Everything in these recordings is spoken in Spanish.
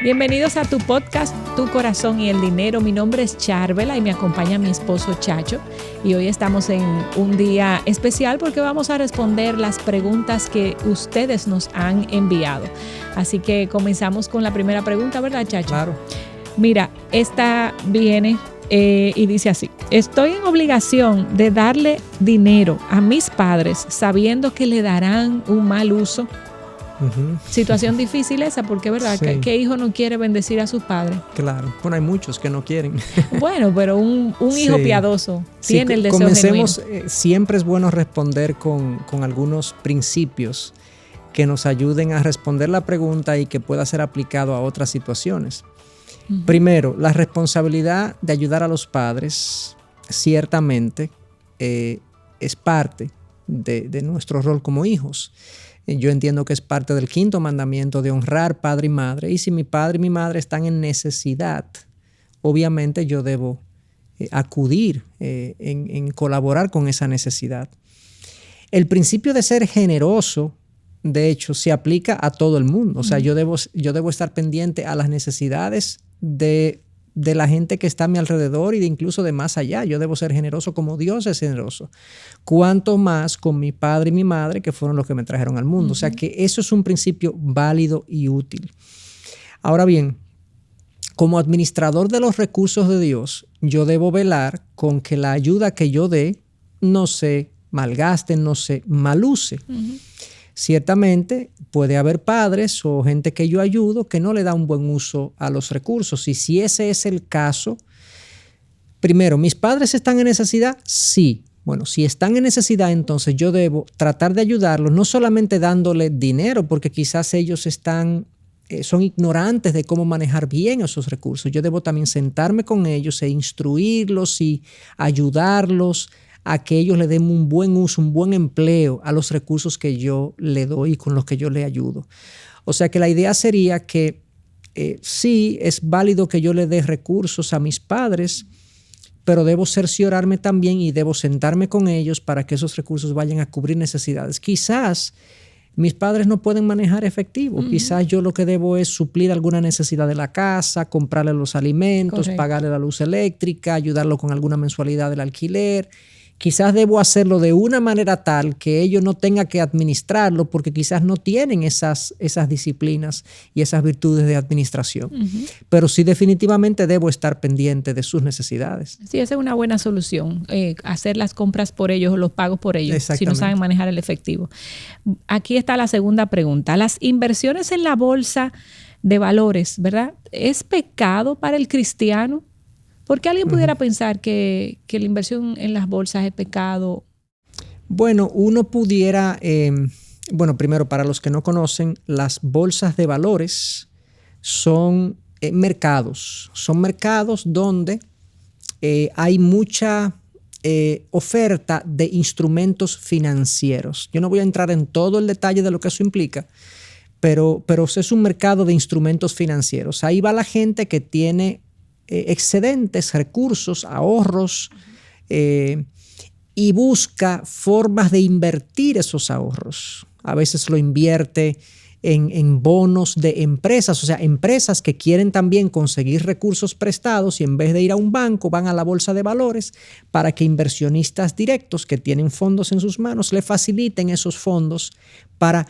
Bienvenidos a tu podcast, Tu Corazón y el Dinero. Mi nombre es Charvela y me acompaña mi esposo Chacho. Y hoy estamos en un día especial porque vamos a responder las preguntas que ustedes nos han enviado. Así que comenzamos con la primera pregunta, ¿verdad, Chacho? Claro. Mira, esta viene y dice así: estoy en obligación de darle dinero a mis padres sabiendo que le darán un mal uso. Situación difícil esa, porque verdad, Sí. ¿qué hijo no quiere bendecir a sus padres? Claro. Bueno, hay muchos que no quieren. Bueno, pero un hijo Sí. piadoso Sí, tiene el deseo comencemos, genuino. siempre es bueno responder con algunos principios que nos ayuden a responder la pregunta y que pueda ser aplicado a otras situaciones. Primero, la responsabilidad de ayudar a los padres ciertamente es parte de nuestro rol como hijos. Yo entiendo que es parte del quinto mandamiento de honrar padre y madre. Y si mi padre y mi madre están en necesidad, obviamente yo debo acudir en colaborar con esa necesidad. El principio de ser generoso, de hecho, se aplica a todo el mundo. O sea, yo debo estar pendiente a las necesidades de la gente que está a mi alrededor y incluso de más allá. Yo debo ser generoso como Dios es generoso. Cuanto más con mi padre y mi madre, que fueron los que me trajeron al mundo. O sea que eso es un principio válido y útil. Ahora bien, como administrador de los recursos de Dios, yo debo velar con que la ayuda que yo dé no se malgaste, no se maluse. Ciertamente puede haber padres o gente que yo ayudo que no le da un buen uso a los recursos. Y si ese es el caso, primero, ¿mis padres están en necesidad? Sí. Bueno, si están en necesidad, entonces yo debo tratar de ayudarlos, no solamente dándole dinero, porque quizás ellos son ignorantes de cómo manejar bien esos recursos. Yo debo también sentarme con ellos e instruirlos y ayudarlos a que ellos le den un buen uso, un buen empleo a los recursos que yo le doy y con los que yo le ayudo. O sea que la idea sería que sí, es válido que yo le dé recursos a mis padres, pero debo cerciorarme también y debo sentarme con ellos para que esos recursos vayan a cubrir necesidades. Quizás mis padres no pueden manejar efectivo. Quizás yo lo que debo es suplir alguna necesidad de la casa, comprarle los alimentos, Correcto. pagarle la luz eléctrica, ayudarlo con alguna mensualidad del alquiler. Quizás debo hacerlo de una manera tal que ellos no tengan que administrarlo porque quizás no tienen esas disciplinas y esas virtudes de administración. Pero sí definitivamente debo estar pendiente de sus necesidades. Sí, esa es una buena solución, hacer las compras por ellos o los pagos por ellos, si no saben manejar el efectivo. Aquí está la segunda pregunta. Las inversiones en la bolsa de valores, ¿verdad? ¿Es pecado para el cristiano? ¿Por qué alguien pudiera pensar que la inversión en las bolsas es pecado? Bueno, uno pudiera, primero, para los que no conocen, las bolsas de valores son mercados. Son mercados donde hay mucha oferta de instrumentos financieros. Yo no voy a entrar en todo el detalle de lo que eso implica, pero es un mercado de instrumentos financieros. Ahí va la gente que tiene excedentes, recursos, ahorros, y busca formas de invertir esos ahorros. A veces lo invierte en bonos de empresas, o sea, empresas que quieren también conseguir recursos prestados y en vez de ir a un banco van a la bolsa de valores para que inversionistas directos que tienen fondos en sus manos le faciliten esos fondos para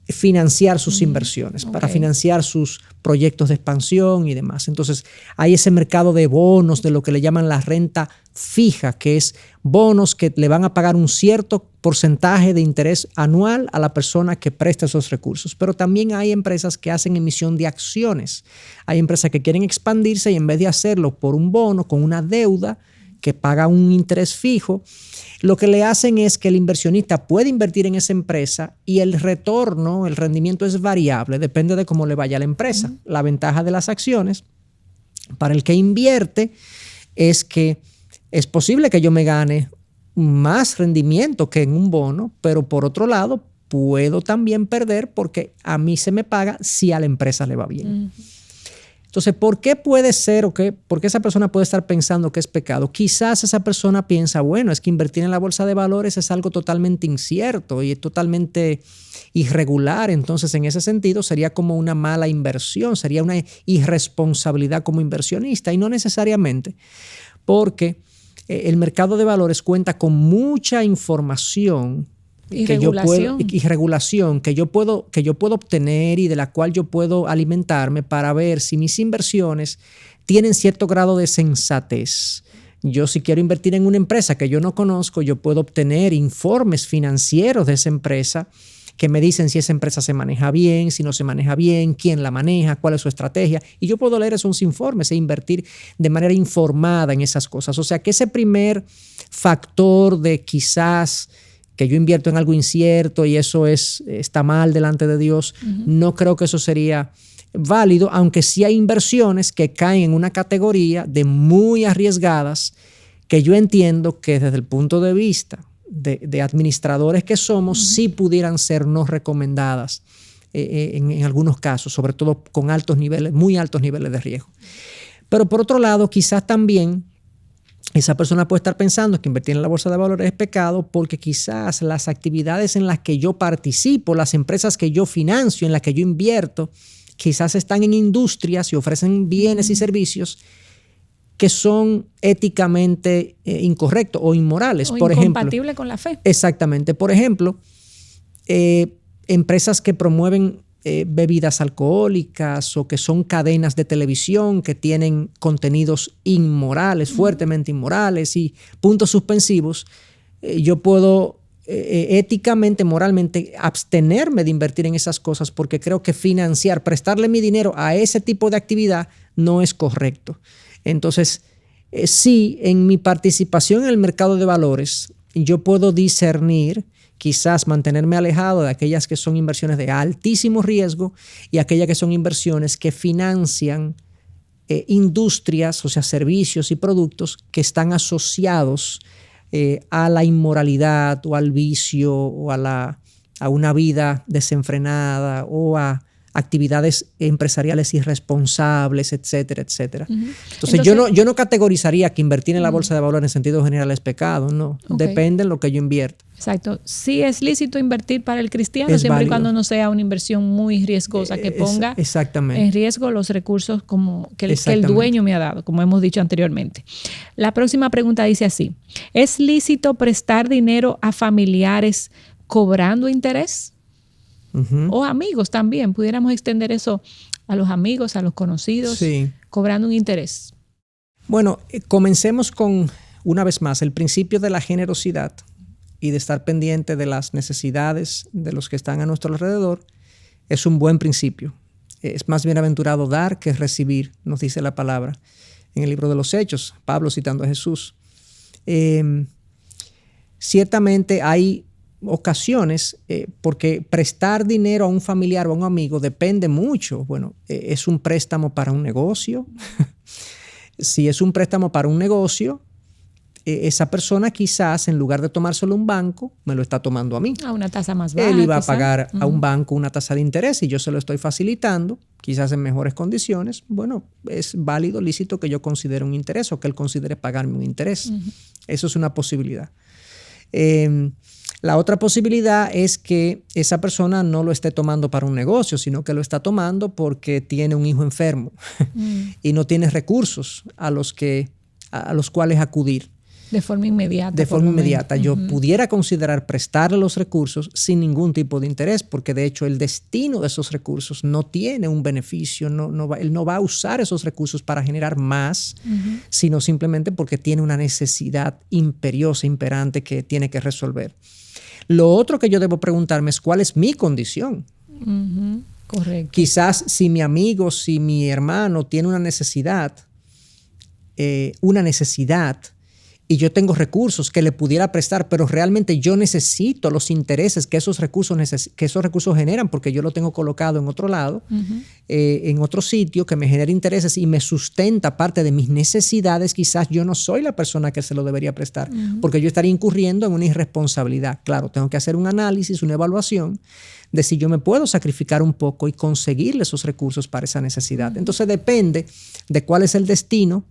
financiar sus inversiones, para financiar sus proyectos de expansión y demás. Entonces, hay ese mercado de bonos, de lo que le llaman la renta fija, que es bonos que le van a pagar un cierto porcentaje de interés anual a la persona que presta esos recursos. Pero también hay empresas que hacen emisión de acciones. Hay empresas que quieren expandirse y en vez de hacerlo por un bono, con una deuda que paga un interés fijo, lo que le hacen es que el inversionista puede invertir en esa empresa y el retorno, el rendimiento es variable, depende de cómo le vaya a la empresa. La ventaja de las acciones para el que invierte es que es posible que yo me gane más rendimiento que en un bono, pero por otro lado puedo también perder porque a mí se me paga si a la empresa le va bien. Entonces, ¿por qué puede ser o por qué esa persona puede estar pensando que es pecado? Quizás esa persona piensa, bueno, es que invertir en la bolsa de valores es algo totalmente incierto y es totalmente irregular. Entonces, en ese sentido, sería como una mala inversión, sería una irresponsabilidad como inversionista, y no necesariamente, porque el mercado de valores cuenta con mucha información y regulación que yo puedo obtener y de la cual yo puedo alimentarme para ver si mis inversiones tienen cierto grado de sensatez. Yo, si quiero invertir en una empresa que yo no conozco, yo puedo obtener informes financieros de esa empresa que me dicen si esa empresa se maneja bien, si no se maneja bien, quién la maneja, cuál es su estrategia. Y yo puedo leer esos informes e invertir de manera informada en esas cosas. O sea que ese primer factor de quizás que yo invierto en algo incierto y eso está mal delante de Dios, no creo que eso sería válido, aunque sí hay inversiones que caen en una categoría de muy arriesgadas que yo entiendo que desde el punto de vista de administradores que somos, sí pudieran ser no recomendadas en algunos casos, sobre todo con muy altos niveles de riesgo. Pero por otro lado, quizás también esa persona puede estar pensando que invertir en la bolsa de valores es pecado porque quizás las actividades en las que yo participo, las empresas que yo financio, en las que yo invierto, quizás están en industrias y ofrecen bienes y servicios que son éticamente incorrectos o inmorales. O por incompatible ejemplo, con la fe. Exactamente. Por ejemplo, empresas que promueven bebidas alcohólicas o que son cadenas de televisión que tienen contenidos inmorales, fuertemente inmorales y puntos suspensivos, yo puedo éticamente, moralmente abstenerme de invertir en esas cosas porque creo que prestarle mi dinero a ese tipo de actividad no es correcto. Entonces, sí, en mi participación en el mercado de valores, yo puedo discernir, quizás mantenerme alejado de aquellas que son inversiones de altísimo riesgo y aquellas que son inversiones que financian industrias, o sea, servicios y productos que están asociados a la inmoralidad o al vicio o a una vida desenfrenada o a actividades empresariales irresponsables, etcétera, etcétera. Entonces yo no categorizaría que invertir en la bolsa de valores en sentido general es pecado, no. Okay. Depende de lo que yo invierto. Exacto. Sí es lícito invertir para el cristiano siempre y cuando no sea una inversión muy riesgosa que ponga en riesgo los recursos que el dueño me ha dado, como hemos dicho anteriormente. La próxima pregunta dice así: ¿es lícito prestar dinero a familiares cobrando interés? O amigos también, pudiéramos extender eso a los amigos, a los conocidos, cobrando un interés. Bueno, comencemos con, una vez más, el principio de la generosidad y de estar pendiente de las necesidades de los que están a nuestro alrededor. Es un buen principio. Es más bienaventurado dar que recibir, nos dice la palabra en el libro de los Hechos, Pablo citando a Jesús. Ciertamente hay ocasiones, porque prestar dinero a un familiar o a un amigo depende mucho. Bueno, es un préstamo para un negocio. Si es un préstamo para un negocio, esa persona quizás en lugar de tomárselo a un banco, me lo está tomando a mí. A una tasa más baja. Él iba a pagar a un banco una tasa de interés y yo se lo estoy facilitando, quizás en mejores condiciones. Bueno, es válido, lícito que yo considere un interés o que él considere pagarme un interés. Eso es una posibilidad. La otra posibilidad es que esa persona no lo esté tomando para un negocio, sino que lo está tomando porque tiene un hijo enfermo y no tiene recursos a los cuales acudir. De forma inmediata. De forma inmediata. Yo pudiera considerar prestarle los recursos sin ningún tipo de interés, porque de hecho el destino de esos recursos no tiene un beneficio, él no va a usar esos recursos para generar más, sino simplemente porque tiene una necesidad imperiosa, imperante que tiene que resolver. Lo otro que yo debo preguntarme es cuál es mi condición. Correcto. Quizás si mi amigo, si mi hermano tiene una necesidad y yo tengo recursos que le pudiera prestar, pero realmente yo necesito los intereses que esos recursos generan porque yo lo tengo colocado en otro lado, en otro sitio que me genera intereses y me sustenta parte de mis necesidades, quizás yo no soy la persona que se lo debería prestar porque yo estaría incurriendo en una irresponsabilidad. Claro, tengo que hacer un análisis, una evaluación de si yo me puedo sacrificar un poco y conseguirle esos recursos para esa necesidad. Entonces depende de cuál es el destino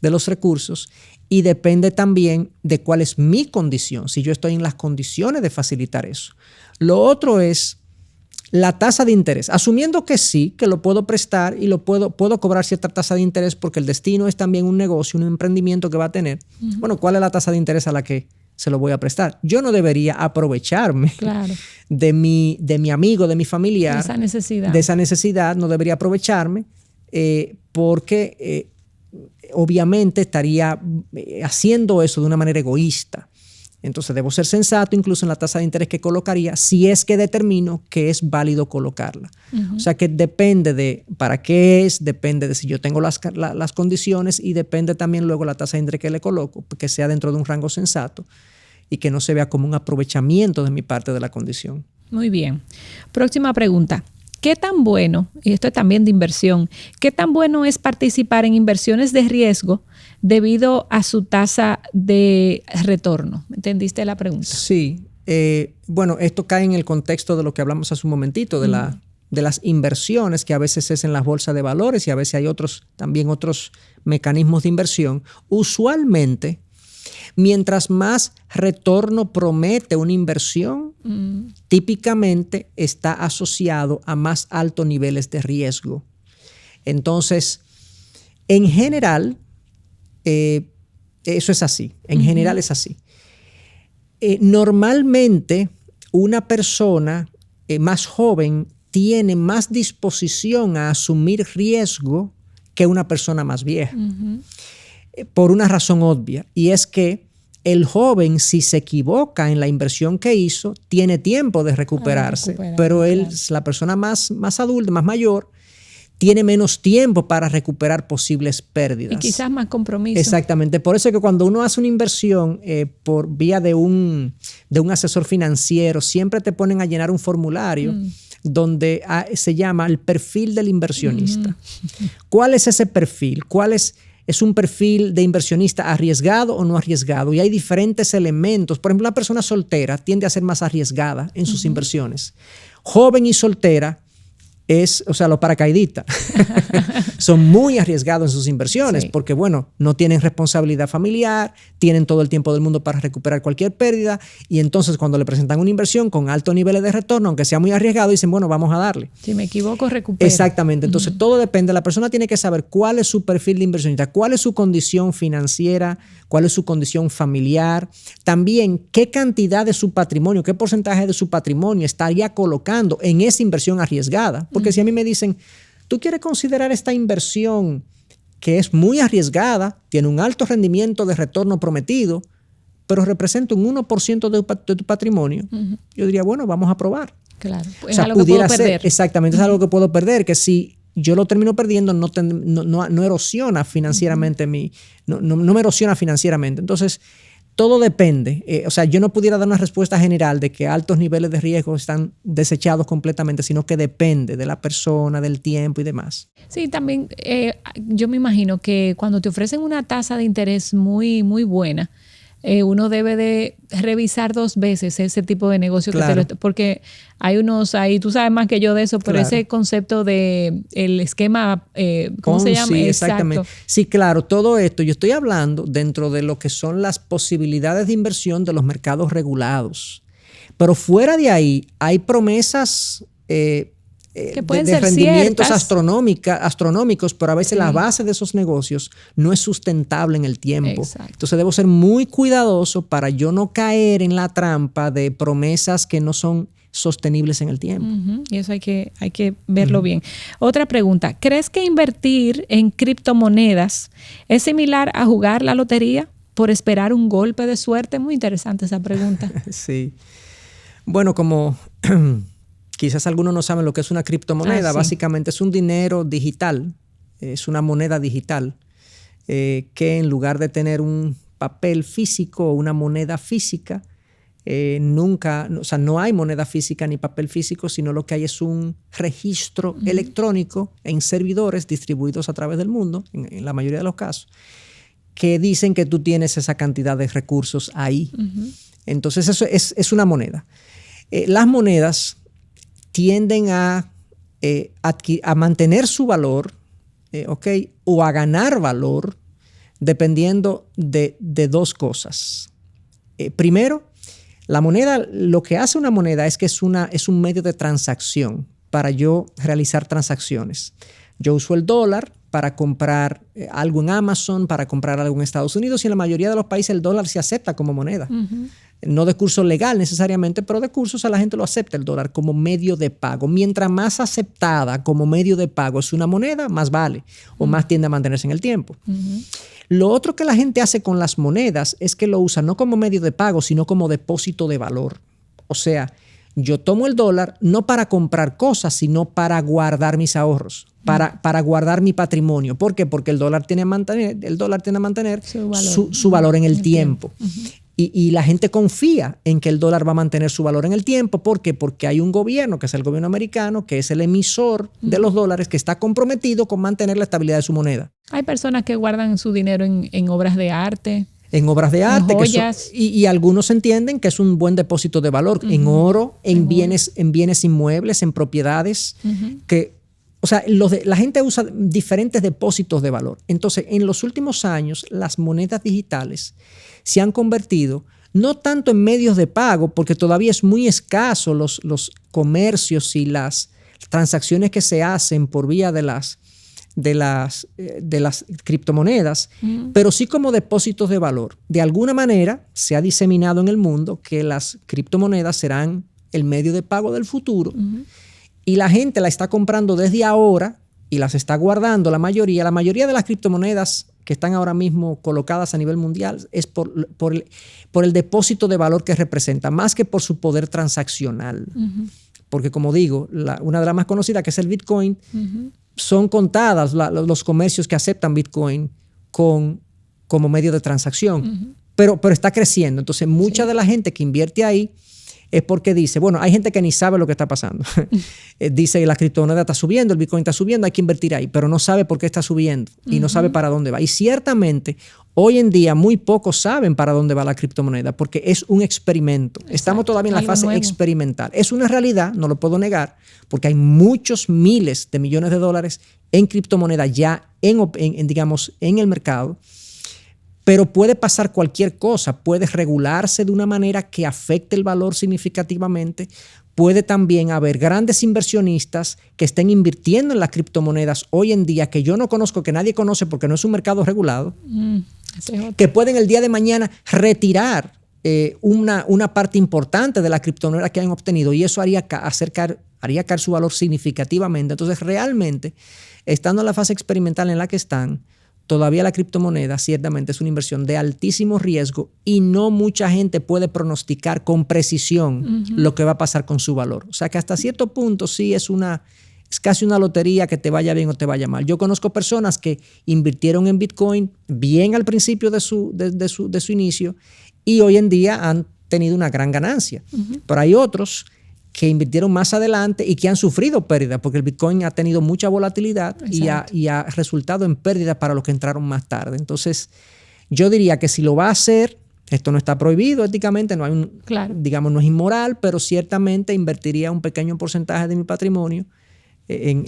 de los recursos y depende también de cuál es mi condición, si yo estoy en las condiciones de facilitar eso. Lo otro es la tasa de interés. Asumiendo que sí, que lo puedo prestar y puedo cobrar cierta tasa de interés porque el destino es también un negocio, un emprendimiento que va a tener. Bueno, ¿cuál es la tasa de interés a la que se lo voy a prestar? Yo no debería aprovecharme de mi amigo, de mi familiar. De esa necesidad no debería aprovecharme porque obviamente estaría haciendo eso de una manera egoísta. Entonces debo ser sensato incluso en la tasa de interés que colocaría si es que determino que es válido colocarla. O sea que depende de para qué es, depende de si yo tengo las condiciones y depende también luego la tasa de interés que le coloco, que sea dentro de un rango sensato y que no se vea como un aprovechamiento de mi parte de la condición. Muy bien. Próxima pregunta. ¿Qué tan bueno, y esto es también de inversión, qué tan bueno es participar en inversiones de riesgo debido a su tasa de retorno? ¿Entendiste la pregunta? Sí. Bueno, esto cae en el contexto de lo que hablamos hace un momentito, de las inversiones que a veces es en las bolsas de valores y a veces hay también otros mecanismos de inversión. Usualmente, mientras más retorno promete una inversión, típicamente está asociado a más altos niveles de riesgo. Entonces, en general, eso es así. En general es así. Normalmente, una persona más joven tiene más disposición a asumir riesgo que una persona más vieja. Por una razón obvia, y es que el joven, si se equivoca en la inversión que hizo, tiene tiempo de recuperarse, pero la persona más adulta, más mayor, tiene menos tiempo para recuperar posibles pérdidas. Y quizás más compromiso. Exactamente. Por eso es que cuando uno hace una inversión por vía de un asesor financiero, siempre te ponen a llenar un formulario donde se llama el perfil del inversionista. ¿Cuál es ese perfil? ¿Es un perfil de inversionista arriesgado o no arriesgado? Y hay diferentes elementos. Por ejemplo, una persona soltera tiende a ser más arriesgada en sus inversiones. Joven y soltera los paracaidistas son muy arriesgados en sus inversiones porque, bueno, no tienen responsabilidad familiar, tienen todo el tiempo del mundo para recuperar cualquier pérdida y entonces cuando le presentan una inversión con altos niveles de retorno, aunque sea muy arriesgado, dicen, bueno, vamos a darle. Si me equivoco, recupero. Exactamente. Entonces, todo depende. La persona tiene que saber cuál es su perfil de inversionista, cuál es su condición financiera, cuál es su condición familiar, también qué cantidad de su patrimonio, qué porcentaje de su patrimonio estaría colocando en esa inversión arriesgada. Porque si a mí me dicen, tú quieres considerar esta inversión que es muy arriesgada, tiene un alto rendimiento de retorno prometido, pero representa un 1% de tu patrimonio, yo diría, bueno, vamos a probar. Claro, pues es algo que puedo perder. Exactamente, es algo que puedo perder, que si yo lo termino perdiendo no erosiona financieramente no me erosiona financieramente. Entonces, todo depende. Yo no pudiera dar una respuesta general de que altos niveles de riesgo están desechados completamente, sino que depende de la persona, del tiempo y demás. Sí, también yo me imagino que cuando te ofrecen una tasa de interés muy, muy buena, uno debe de revisar 2 veces ese tipo de negocio porque hay unos ahí, tú sabes más que yo de eso, pero ese concepto de el esquema, ¿cómo se llama? Exactamente. Sí, claro, todo esto yo estoy hablando dentro de lo que son las posibilidades de inversión de los mercados regulados. Pero fuera de ahí hay promesas que pueden de ser rendimientos astronómicos, pero a veces la base de esos negocios no es sustentable en el tiempo. Exacto. Entonces debo ser muy cuidadoso para yo no caer en la trampa de promesas que no son sostenibles en el tiempo. Y eso hay que verlo bien. Otra pregunta, ¿crees que invertir en criptomonedas es similar a jugar la lotería por esperar un golpe de suerte? Muy interesante esa pregunta. Sí. Bueno, como quizás algunos no saben lo que es una criptomoneda. Básicamente es un dinero digital, es una moneda digital que en lugar de tener un papel físico o una moneda física. Nunca, o sea, no hay moneda física ni papel físico, sino lo que hay es un registro electrónico en servidores distribuidos a través del mundo, en la mayoría de los casos, que dicen que tú tienes esa cantidad de recursos ahí. Entonces eso es una moneda. Las monedas tienden a mantener su valor, o a ganar valor, dependiendo de dos cosas. Primero, la moneda, lo que hace una moneda es que es un medio de transacción para yo realizar transacciones. Yo uso el dólar para comprar algo en Amazon, para comprar algo en Estados Unidos, y en la mayoría de los países el dólar se acepta como moneda. No de curso legal necesariamente, pero de cursos a la gente lo acepta el dólar como medio de pago. Mientras más aceptada como medio de pago es una moneda, más vale o más tiende a mantenerse en el tiempo. Lo otro que la gente hace con las monedas es que lo usa no como medio de pago, sino como depósito de valor. O sea, yo tomo el dólar no para comprar cosas, sino para guardar mis ahorros, para guardar mi patrimonio. ¿Por qué? Porque el dólar tiene a mantener su valor en el tiempo. Y la gente confía en que el dólar va a mantener su valor en el tiempo. ¿Por qué? Porque hay un gobierno, que es el gobierno americano, que es el emisor de los dólares, que está comprometido con mantener la estabilidad de su moneda. Hay personas que guardan su dinero en obras de arte. En obras de arte. En joyas. Y algunos entienden que es un buen depósito de valor. En oro, en bienes inmuebles, en propiedades. O sea, la gente usa diferentes depósitos de valor. Entonces, en los últimos años, las monedas digitales se han convertido no tanto en medios de pago, porque todavía es muy escaso los comercios y las transacciones que se hacen por vía de las criptomonedas, pero sí como depósitos de valor. De alguna manera se ha diseminado en el mundo que las criptomonedas serán el medio de pago del futuro. Y la gente la está comprando desde ahora y las está guardando. La mayoría de las criptomonedas que están ahora mismo colocadas a nivel mundial es por el depósito de valor que representa, más que por su poder transaccional. Porque, como digo, una de las más conocidas, que es el Bitcoin, son contadas los comercios que aceptan Bitcoin como medio de transacción. Pero está creciendo. Entonces, mucha de la gente que invierte ahí es porque dice, bueno, hay gente que ni sabe lo que está pasando. Dice que la criptomoneda está subiendo, el Bitcoin está subiendo, hay que invertir ahí, pero no sabe por qué está subiendo y no sabe para dónde va. Y ciertamente, hoy en día muy pocos saben para dónde va la criptomoneda porque es un experimento. Exacto. Estamos todavía en la fase experimental. Es una realidad, no lo puedo negar, porque hay muchos miles de millones de dólares en criptomonedas ya en el mercado. Pero puede pasar cualquier cosa, puede regularse de una manera que afecte el valor significativamente. Puede también haber grandes inversionistas que estén invirtiendo en las criptomonedas hoy en día, que yo no conozco, que nadie conoce porque no es un mercado regulado, que pueden el día de mañana retirar una parte importante de la criptomoneda que han obtenido, y eso haría caer su valor significativamente. Entonces, realmente, estando en la fase experimental en la que están, todavía la criptomoneda ciertamente es una inversión de altísimo riesgo y no mucha gente puede pronosticar con precisión lo que va a pasar con su valor. O sea que hasta cierto punto sí es casi una lotería que te vaya bien o te vaya mal. Yo conozco personas que invirtieron en Bitcoin bien al principio de su inicio y hoy en día han tenido una gran ganancia. Pero hay otros que invirtieron más adelante y que han sufrido pérdidas porque el Bitcoin ha tenido mucha volatilidad y ha resultado en pérdidas para los que entraron más tarde. Entonces, yo diría que si lo va a hacer, esto no está prohibido éticamente, no hay no es inmoral, pero ciertamente invertiría un pequeño porcentaje de mi patrimonio en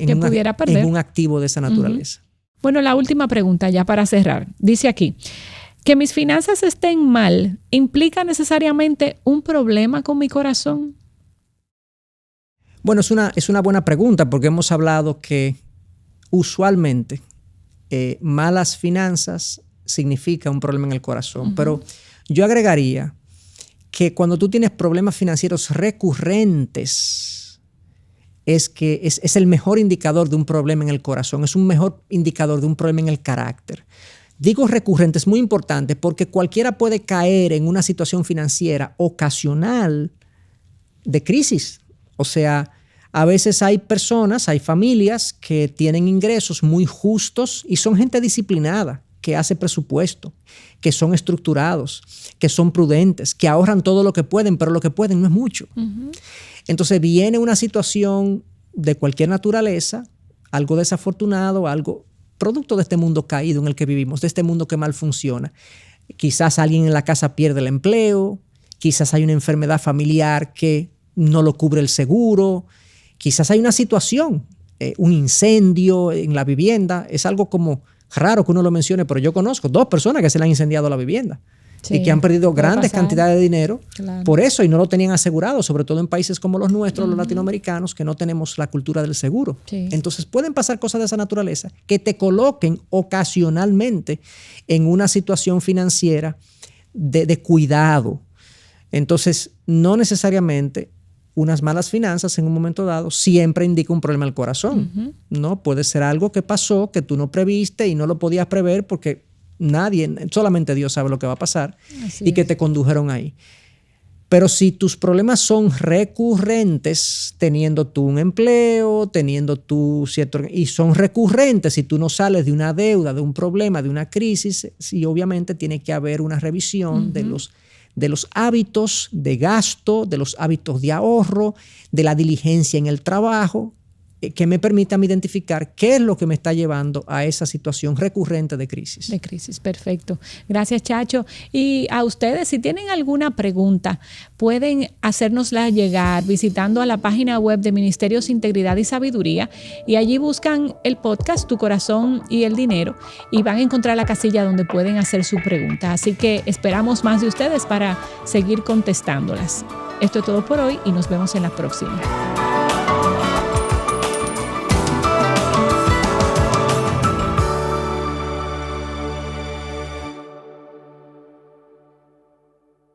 un activo de esa naturaleza. Bueno, la última pregunta ya para cerrar. Dice aquí, ¿que mis finanzas estén mal implica necesariamente un problema con mi corazón? Bueno, es una buena pregunta porque hemos hablado que usualmente malas finanzas significa un problema en el corazón. Pero yo agregaría que cuando tú tienes problemas financieros recurrentes es el mejor indicador de un problema en el corazón, es un mejor indicador de un problema en el carácter. Digo recurrente, es muy importante porque cualquiera puede caer en una situación financiera ocasional de crisis. O sea, a veces hay personas, hay familias que tienen ingresos muy justos y son gente disciplinada que hace presupuesto, que son estructurados, que son prudentes, que ahorran todo lo que pueden, pero lo que pueden no es mucho. Uh-huh. Entonces viene una situación de cualquier naturaleza, algo desafortunado, algo producto de este mundo caído en el que vivimos, de este mundo que mal funciona. Quizás alguien en la casa pierde el empleo, quizás hay una enfermedad familiar que no lo cubre el seguro, quizás hay una situación, un incendio en la vivienda. Es algo como raro que uno lo mencione, pero yo conozco 2 personas que se le han incendiado la vivienda. Sí, y que han perdido grandes cantidades de dinero por eso y no lo tenían asegurado, sobre todo en países como los nuestros, los latinoamericanos, que no tenemos la cultura del seguro. Sí. Entonces pueden pasar cosas de esa naturaleza que te coloquen ocasionalmente en una situación financiera de cuidado. Entonces, no necesariamente unas malas finanzas en un momento dado siempre indica un problema al corazón. Uh-huh. ¿No? Puede ser algo que pasó, que tú no previste y no lo podías prever porque solamente Dios sabe lo que va a pasar. Así y que te condujeron ahí. Pero si tus problemas son recurrentes, teniendo tú un empleo, teniendo tú cierto... y son recurrentes si tú no sales de una deuda, de un problema, de una crisis, sí, obviamente tiene que haber una revisión uh-huh. de los hábitos de gasto, de los hábitos de ahorro, de la diligencia en el trabajo, que me permitan identificar qué es lo que me está llevando a esa situación recurrente de crisis. De crisis, perfecto. Gracias, Chacho. Y a ustedes, si tienen alguna pregunta, pueden hacérnosla llegar visitando a la página web de Ministerios Integridad y Sabiduría y allí buscan el podcast Tu Corazón y el Dinero y van a encontrar la casilla donde pueden hacer su pregunta. Así que esperamos más de ustedes para seguir contestándolas. Esto es todo por hoy y nos vemos en la próxima.